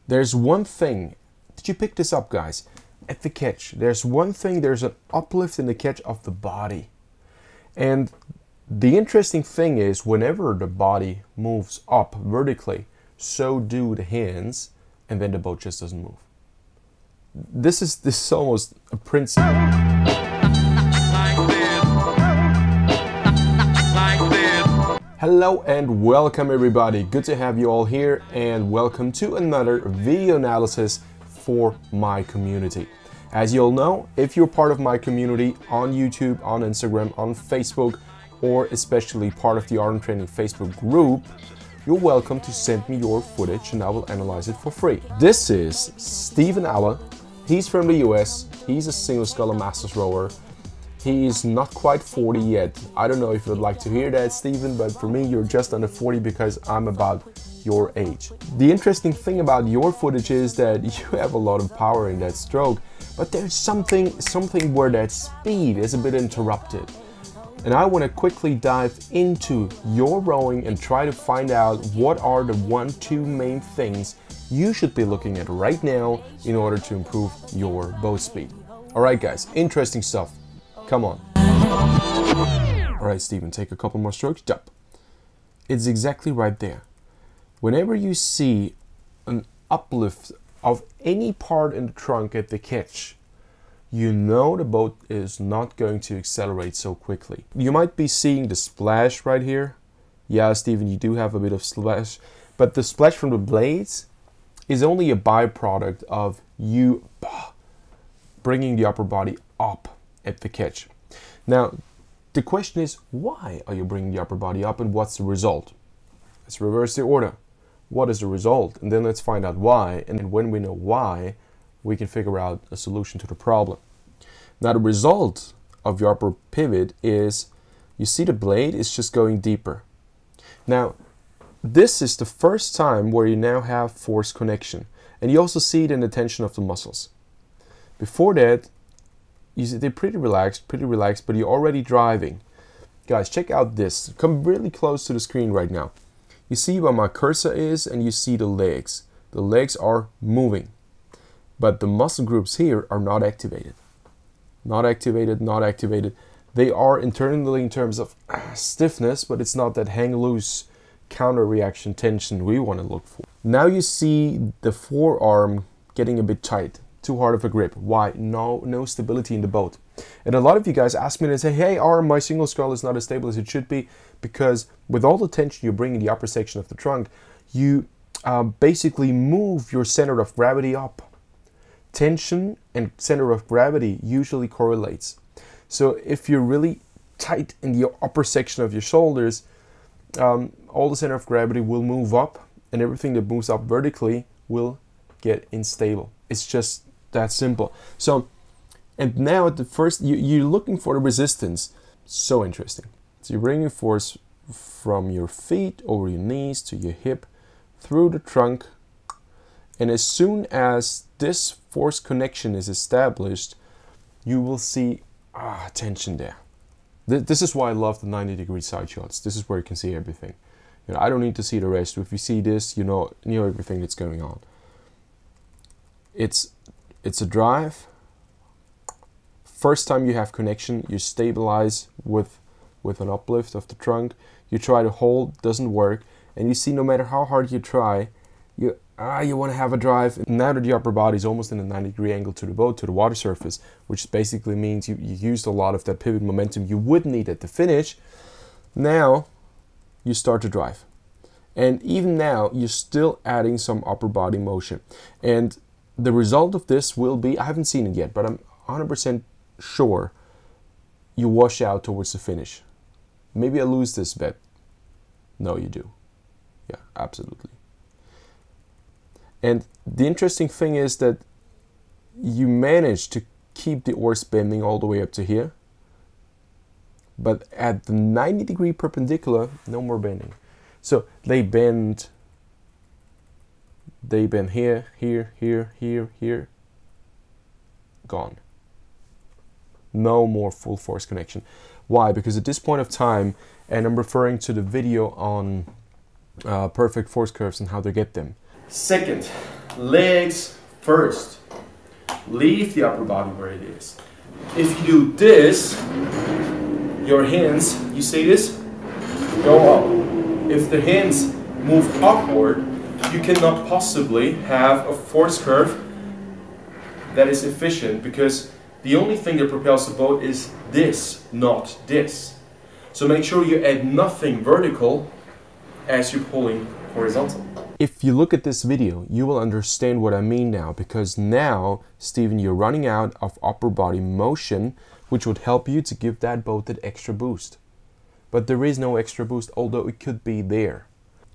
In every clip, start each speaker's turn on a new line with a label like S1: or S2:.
S1: There's one thing, did you pick this up, guys? At the catch, there's one thing, there's an uplift in the catch of the body. And the interesting thing is, whenever the body moves up vertically, so do the hands, and then the boat just doesn't move. This is almost a principle. Hello and welcome everybody. Good to have you all here, and welcome to another video analysis for my community. As you all know, if you're part of my community on YouTube, on Instagram, on Facebook, or especially part of the Art and Training Facebook group, you're welcome to send me your footage and I will analyze it for free. This is Stephen Alla. He's from the US. He's a single sculler masters rower. He's not quite 40 yet. I don't know if you'd like to hear that, Stephen, but for me, you're just under 40 because I'm about your age. The interesting thing about your footage is that you have a lot of power in that stroke, but there's something where that speed is a bit interrupted. And I want to quickly dive into your rowing and try to find out what are the 1-2 main things you should be looking at right now in order to improve your boat speed. Alright guys, interesting stuff. Come on. Alright Stephen, take a couple more strokes. Jump. It's exactly right there. Whenever you see an uplift of any part in the trunk at the catch, you know the boat is not going to accelerate so quickly. You might be seeing the splash right here. Yeah, Stephen, you do have a bit of splash, but the splash from the blades is only a byproduct of you bringing the upper body up at the catch. Now, the question is, why are you bringing the upper body up and what's the result? Let's reverse the order. What is the result? And then let's find out why. And when we know why, we can figure out a solution to the problem. Now, the result of your upper pivot is, you see the blade is just going deeper. Now, this is the first time where you now have force connection. And you also see it in the tension of the muscles. Before that, you see they're pretty relaxed, but you're already driving. Guys, check out this. Come really close to the screen right now. You see where my cursor is and you see the legs. The legs are moving, but the muscle groups here are not activated. Not activated, not activated. They are internally in terms of stiffness, but it's not that hang loose counter reaction tension we want to look for. Now you see the forearm getting a bit tight. Too hard of a grip. Why? No stability in the boat. And a lot of you guys ask me and say, hey arm, my single scull is not as stable as it should be, because with all the tension you bring in the upper section of the trunk, you basically move your center of gravity up. Tension and center of gravity usually correlates. So if you're really tight in the upper section of your shoulders, all the center of gravity will move up, and everything that moves up vertically will get unstable. It's just that simple. So, and now at the first, you're looking for the resistance. So interesting. So you're bringing force from your feet over your knees to your hip through the trunk, and as soon as this force connection is established, you will see tension there. This is why I love the 90-degree side shots. This is where you can see everything. You know, I don't need to see the rest. If you see this, you know everything that's going on. It's a drive. First time you have connection, you stabilize with an uplift of the trunk. You try to hold, doesn't work, and you see no matter how hard you try, you want to have a drive. Now that the upper body is almost in a 90-degree angle to the boat, to the water surface, which basically means you used a lot of that pivot momentum you would need at the finish. Now you start to drive, and even now you're still adding some upper body motion, and the result of this will be, I haven't seen it yet, but I'm 100% sure you wash out towards the finish. Maybe I lose this bet. No, you do. Yeah, absolutely. And the interesting thing is that you manage to keep the oars bending all the way up to here, but at the 90-degree perpendicular, no more bending. So they bend here, here, here, here, here. Gone. No more full force connection. Why? Because at this point of time, and I'm referring to the video on perfect force curves and how to get them. Second, legs first. Leave the upper body where it is. If you do this, your hands, you see this? Go up. If the hands move upward, you cannot possibly have a force curve that is efficient, because the only thing that propels the boat is this, not this. So make sure you add nothing vertical as you're pulling horizontal. If you look at this video, you will understand what I mean now, because now, Stephen, you're running out of upper body motion, which would help you to give that boat that extra boost. But there is no extra boost, although it could be there.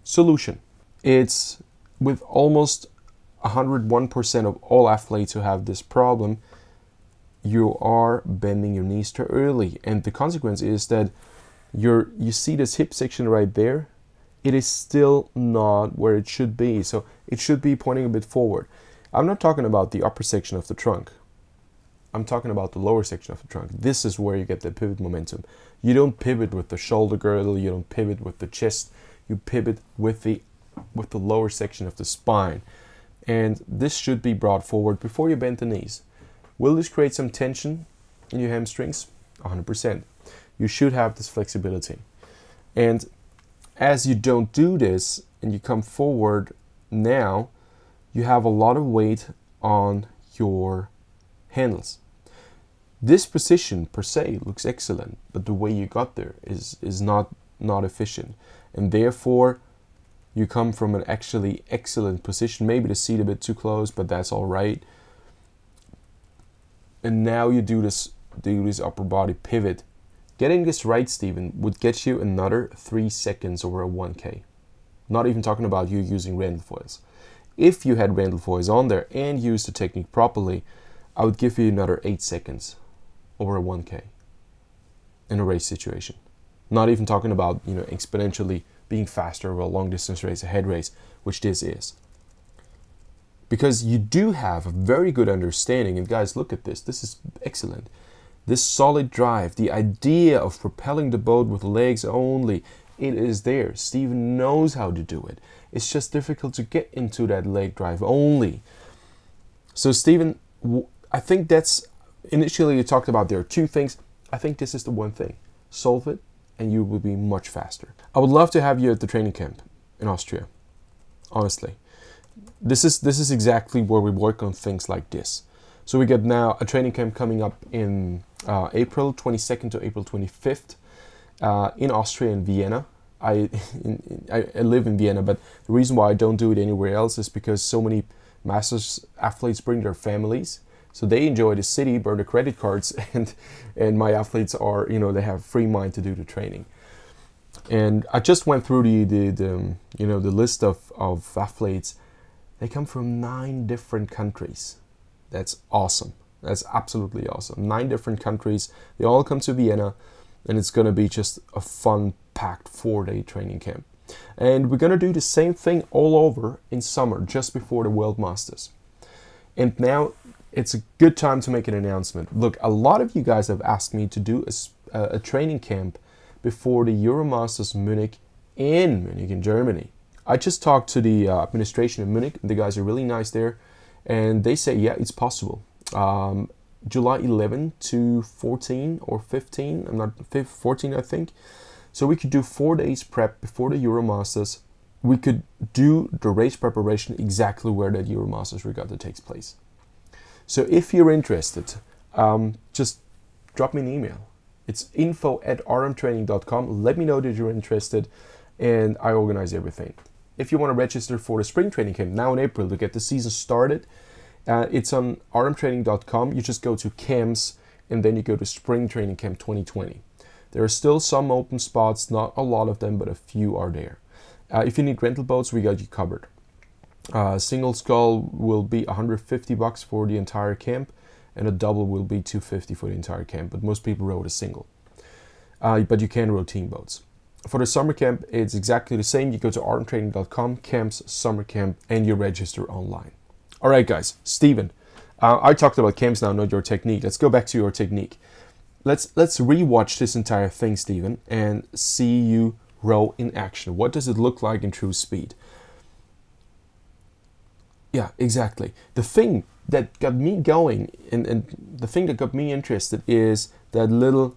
S1: Solution. It's with almost 101% of all athletes who have this problem, you are bending your knees too early. And the consequence is that you see this hip section right there, it is still not where it should be. So it should be pointing a bit forward. I'm not talking about the upper section of the trunk. I'm talking about the lower section of the trunk. This is where you get the pivot momentum. You don't pivot with the shoulder girdle, you don't pivot with the chest, you pivot with the lower section of the spine. And this should be brought forward before you bend the knees. Will this create some tension in your hamstrings? 100%. You should have this flexibility. And as you don't do this and you come forward now, you have a lot of weight on your handles. This position per se looks excellent, but the way you got there is not efficient. And therefore, you come from an actually excellent position, maybe the seat a bit too close, but that's all right. And now you do this upper body pivot. Getting this right, Stephen, would get you another 3 seconds over a 1K. Not even talking about you using Randall foils. If you had Randall foils on there and used the technique properly, I would give you another 8 seconds over a 1K in a race situation. Not even talking about, exponentially being faster over a long distance race, a head race, which this is. Because you do have a very good understanding, and guys, look at this. This is excellent. This solid drive, the idea of propelling the boat with legs only, it is there. Stephen knows how to do it. It's just difficult to get into that leg drive only. So Stephen, I think that's, initially you talked about there are 2 things. I think this is the one thing. Solve it and you will be much faster. I would love to have you at the training camp in Austria, honestly. This is exactly where we work on things like this. So we get now a training camp coming up in April 22nd to April 25th in Austria, in Vienna. I live in Vienna, but the reason why I don't do it anywhere else is because so many masters athletes bring their families. So they enjoy the city, burn the credit cards, and my athletes are, they have free mind to do the training. And I just went through the list of athletes. They come from 9 different countries. That's awesome. That's absolutely awesome. 9 different countries. They all come to Vienna, and it's going to be just a fun-packed 4-day training camp. And we're going to do the same thing all over in summer, just before the World Masters. And now it's a good time to make an announcement. Look, a lot of you guys have asked me to do a training camp before the Euromasters Munich in Germany. I just talked to the administration in Munich. The guys are really nice there. And they say, yeah, it's possible. July 11 to 14 or 15, 14 I think. So we could do 4 days prep before the Euromasters. We could do the race preparation exactly where that Euromasters regatta takes place. So if you're interested, just drop me an email. It's info@rmtraining.com. Let me know that you're interested, and I organize everything. If you want to register for the spring training camp now in April to get the season started, it's on rmtraining.com. You just go to camps and then you go to spring training camp 2020. There are still some open spots, not a lot of them, but a few are there. If you need rental boats, we got you covered. Single scull will be $150 for the entire camp, and a double will be $250 for the entire camp, but most people rode a single. But you can row team boats. For the summer camp, it's exactly the same. You go to rmtraining.com, camps, summer camp, and you register online. All right, guys. Stephen, I talked about camps now, not your technique. Let's go back to your technique. Let's rewatch this entire thing, Stephen, and see you row in action. What does it look like in true speed? Yeah, exactly. The thing that got me going and the thing that got me interested is that little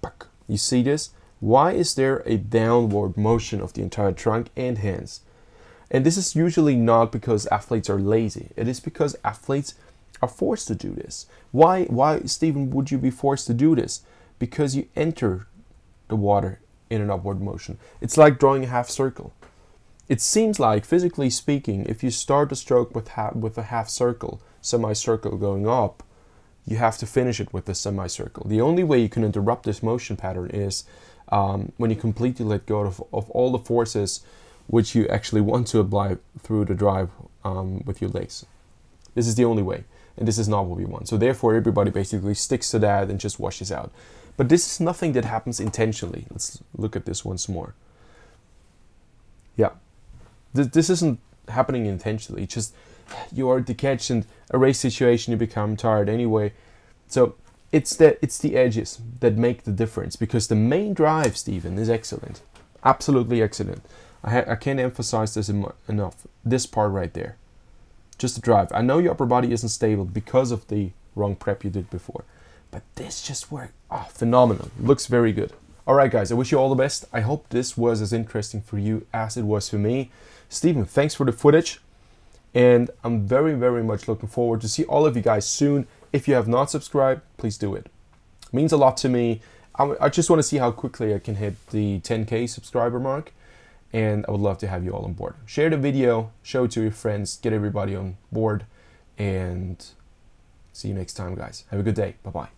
S1: puck. You see this? Why is there a downward motion of the entire trunk and hands? And this is usually not because athletes are lazy. It is because athletes are forced to do this. Why, Stephen, would you be forced to do this? Because you enter the water in an upward motion. It's like drawing a half circle. It seems like, physically speaking, if you start the stroke with a half circle, semicircle going up, you have to finish it with a semicircle. The only way you can interrupt this motion pattern is when you completely let go of all the forces which you actually want to apply through the drive with your legs. This is the only way, and this is not what we want. So therefore, everybody basically sticks to that and just washes out. But this is nothing that happens intentionally. Let's look at this once more. Yeah. This isn't happening intentionally. It's just you are at the catch and a race situation, you become tired anyway. So it's the edges that make the difference, because the main drive, Stephen, is excellent. Absolutely excellent. I can't emphasize this enough. This part right there. Just the drive. I know your upper body isn't stable because of the wrong prep you did before. But this just worked. Oh, phenomenal. Looks very good. Alright guys, I wish you all the best. I hope this was as interesting for you as it was for me. Stephen, thanks for the footage. And I'm very, very much looking forward to see all of you guys soon. If you have not subscribed, please do it. It means a lot to me. I just want to see how quickly I can hit the 10K subscriber mark. And I would love to have you all on board. Share the video, show it to your friends, get everybody on board. And see you next time, guys. Have a good day. Bye-bye.